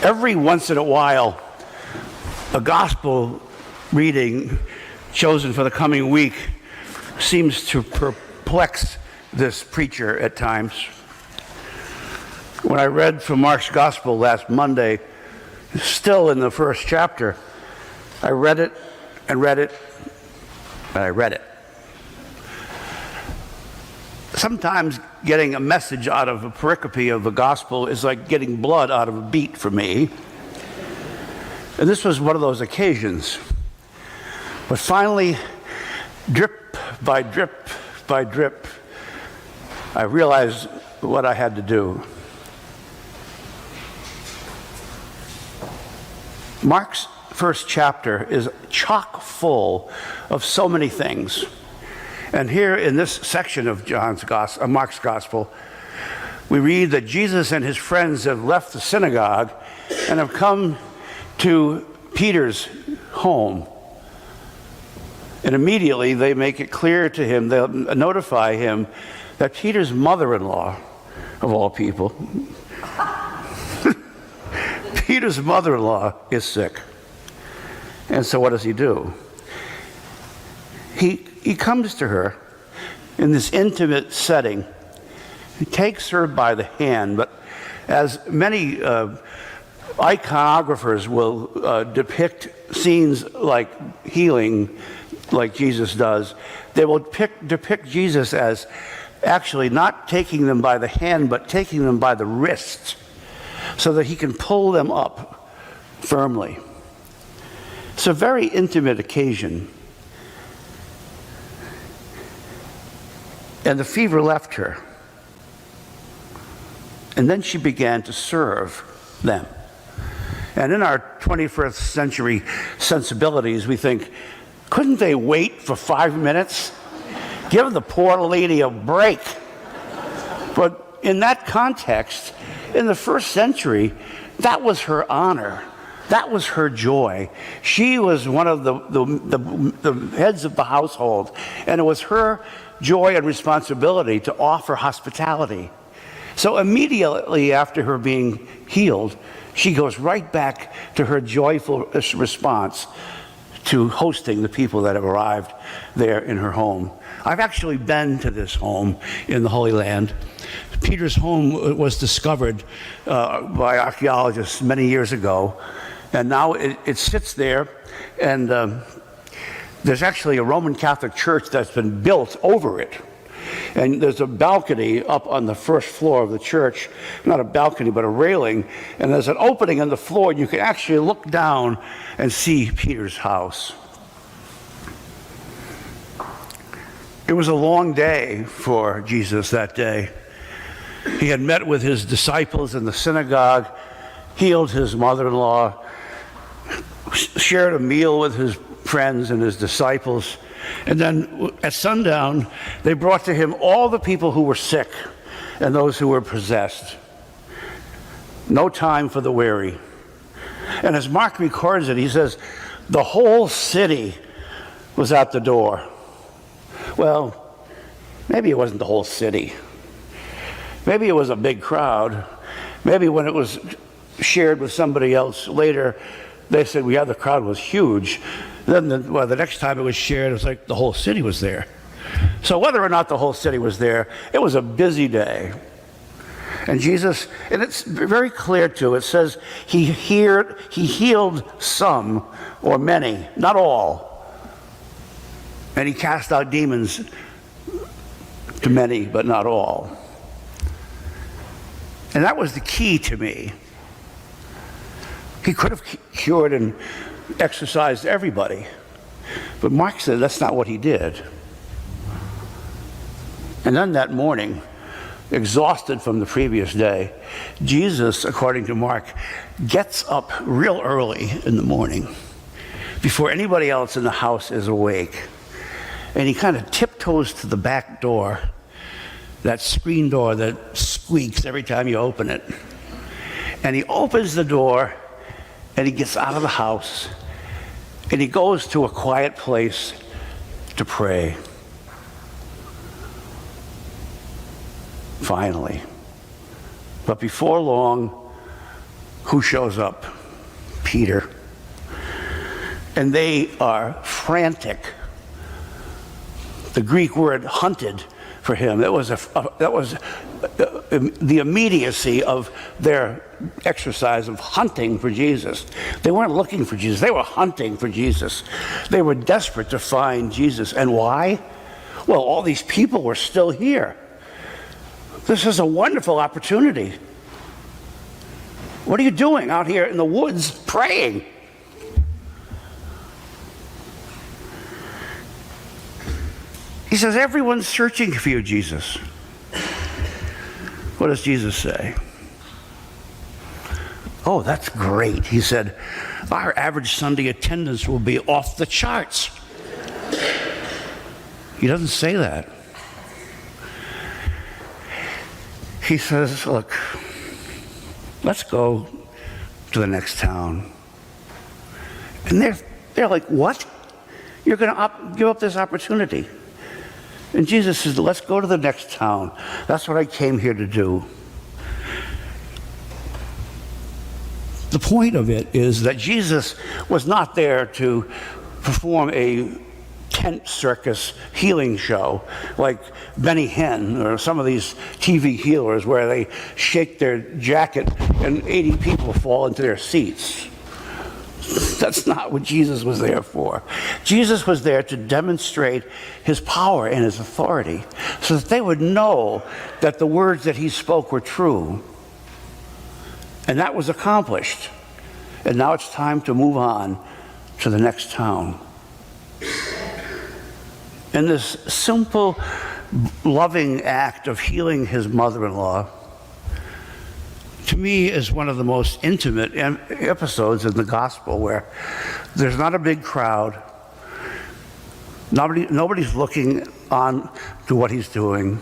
Every once in a while, a gospel reading chosen for the coming week seems to perplex this preacher at times. When I read from Mark's gospel last Monday, still in the first chapter, I read it and read it and I read it. Sometimes getting a message out of a pericope of the gospel is like getting blood out of a beet for me. And this was one of those occasions. But finally, drip by drip by drip, I realized what I had to do. Mark's first chapter is chock full of so many things. And here in this section of Mark's gospel, we read that Jesus and his friends have left the synagogue and have come to Peter's home. And immediately they make it clear to him, they'll notify him that Peter's mother-in-law, of all people, Peter's mother-in-law is sick. And so what does he do? He comes to her in this intimate setting. He takes her by the hand, but as many iconographers will depict scenes like healing, like Jesus does, they will depict Jesus as actually not taking them by the hand, but taking them by the wrists so that he can pull them up firmly. It's a very intimate occasion. And the fever left her. And then she began to serve them. And in our 21st century sensibilities, we think, couldn't they wait for 5 minutes? Give the poor lady a break. But in that context, in the first century, that was her honor. That was her joy. She was one of the heads of the household, and it was her joy and responsibility to offer hospitality. So immediately after her being healed, she goes right back to her joyful response to hosting the people that have arrived there in her home. I've actually been to this home in the Holy Land. Peter's home was discovered by archaeologists many years ago, and now it sits there, and there's actually a Roman Catholic church that's been built over it. And there's a balcony up on the first floor of the church, not a balcony, but a railing, and there's an opening in the floor, and you can actually look down and see Peter's house. It was a long day for Jesus that day. He had met with his disciples in the synagogue, healed his mother-in-law, shared a meal with his friends and his disciples, and then at sundown, they brought to him all the people who were sick and those who were possessed. No time for the weary. And as Mark records it, he says, the whole city was at the door. Well, maybe it wasn't the whole city. Maybe it was a big crowd. Maybe when it was shared with somebody else later, they said, yeah, the crowd was huge. Then the next time it was shared, it was like the whole city was there. So whether or not the whole city was there, it was a busy day. And Jesus, and it's very clear too, it says he healed some or many, not all. And he cast out demons to many, but not all. And that was the key to me. He could have cured and exorcised everybody. But Mark said that's not what he did. And then that morning, exhausted from the previous day, Jesus, according to Mark, gets up real early in the morning before anybody else in the house is awake. And he kind of tiptoes to the back door, that screen door that squeaks every time you open it. And he opens the door, and he gets out of the house, and he goes to a quiet place to pray. Finally. But before long, who shows up? Peter. And they are frantic. The Greek word hunted for him. That was the immediacy of their exercise of hunting for Jesus. They weren't looking for Jesus. They were hunting for Jesus. They were desperate to find Jesus. And why? Well, all these people were still here. This is a wonderful opportunity. What are you doing out here in the woods praying? He says, everyone's searching for you, Jesus. What does Jesus say? Oh, that's great. He said, our average Sunday attendance will be off the charts. He doesn't say that. He says, look, let's go to the next town. And they're like, what? You're going to give up this opportunity? And Jesus says, let's go to the next town. That's what I came here to do. The point of it is that Jesus was not there to perform a tent circus healing show like Benny Hinn or some of these TV healers where they shake their jacket and 80 people fall into their seats. That's not what Jesus was there for. Jesus was there to demonstrate his power and his authority so that they would know that the words that he spoke were true. And that was accomplished. And now it's time to move on to the next town. And this simple, loving act of healing his mother-in-law, to me, is one of the most intimate episodes in the gospel where there's not a big crowd. Nobody's looking on to what he's doing.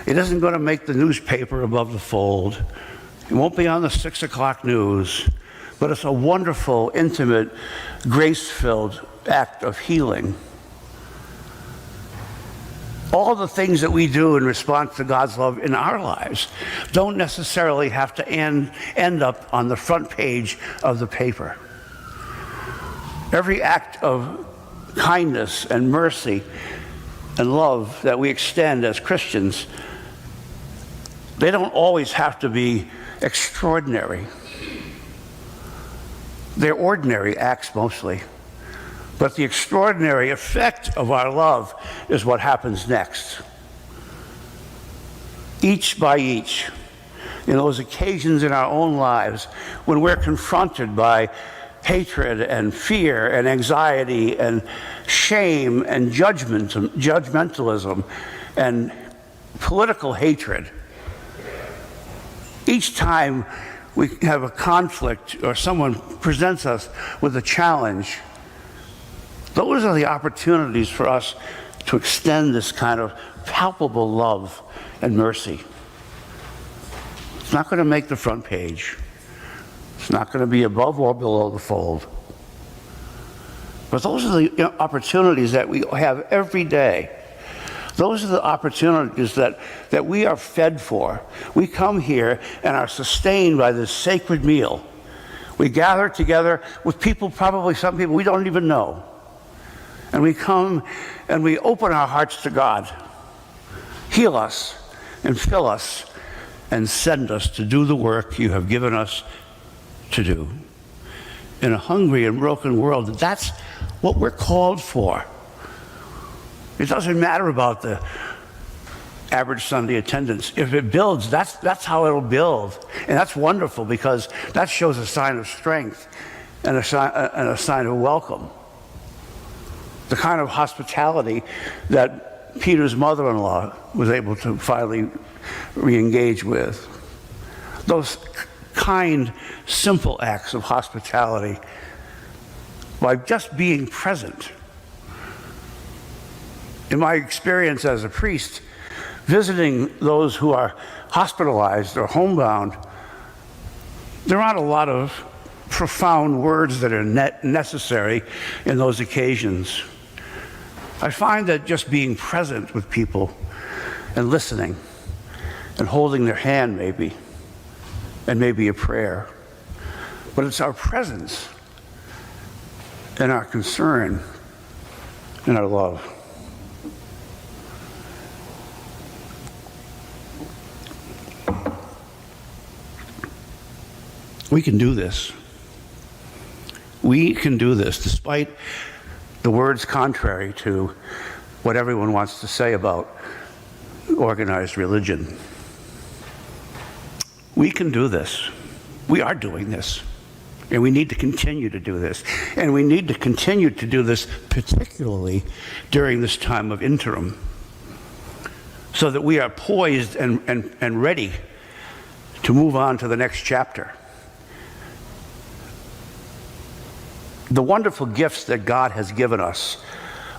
It isn't going to make the newspaper above the fold. It won't be on the 6 o'clock news. But it's a wonderful, intimate, grace-filled act of healing. All the things that we do in response to God's love in our lives don't necessarily have to end up on the front page of the paper. Every act of kindness and mercy and love that we extend as Christians, they don't always have to be extraordinary. They're ordinary acts mostly. But the extraordinary effect of our love is what happens next. Each by each, in those occasions in our own lives when we're confronted by hatred and fear and anxiety and shame and judgmentalism and political hatred, each time we have a conflict or someone presents us with a challenge, those are the opportunities for us to extend this kind of palpable love and mercy. It's not going to make the front page. It's not going to be above or below the fold. But those are the opportunities that we have every day. Those are the opportunities that we are fed for. We come here and are sustained by this sacred meal. We gather together with people, probably some people we don't even know. And we come and we open our hearts to God. Heal us and fill us and send us to do the work you have given us to do. In a hungry and broken world, that's what we're called for. It doesn't matter about the average Sunday attendance. If it builds, that's how it'll build. And that's wonderful because that shows a sign of strength and a sign of welcome. The kind of hospitality that Peter's mother-in-law was able to finally re-engage with. Those kind, simple acts of hospitality by just being present. In my experience as a priest, visiting those who are hospitalized or homebound, there aren't a lot of profound words that are necessary in those occasions. I find that just being present with people and listening and holding their hand maybe, and maybe a prayer, but it's our presence and our concern and our love. We can do this. We can do this despite the words contrary to what everyone wants to say about organized religion. We can do this. We are doing this. And we need to continue to do this. And we need to continue to do this particularly during this time of interim, so that we are poised and ready to move on to the next chapter. The wonderful gifts that God has given us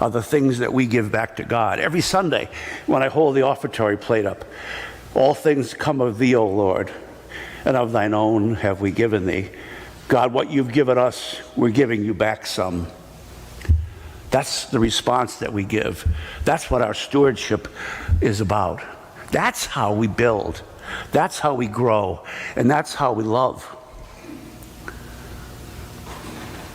are the things that we give back to God. Every Sunday when I hold the offertory plate up, all things come of thee, O Lord, and of thine own have we given thee. God, what you've given us, we're giving you back some. That's the response that we give. That's what our stewardship is about. That's how we build. That's how we grow. And that's how we love.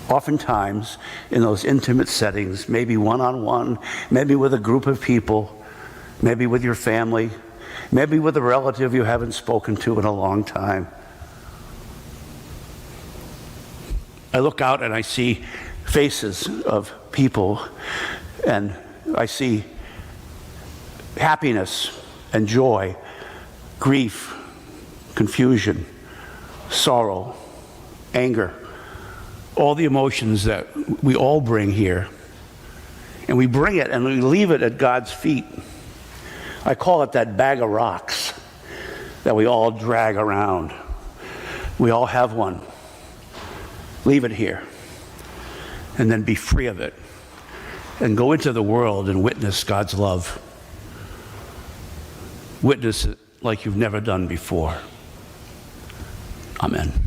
Oftentimes, in those intimate settings, maybe one-on-one, maybe with a group of people, maybe with your family, maybe with a relative you haven't spoken to in a long time, I look out and I see faces of people, and I see happiness and joy, grief, confusion, sorrow, anger, all the emotions that we all bring here. And we bring it and we leave it at God's feet. I call it that bag of rocks that we all drag around. We all have one. Leave it here. And then be free of it. And go into the world and witness God's love. Witness it like you've never done before. Amen.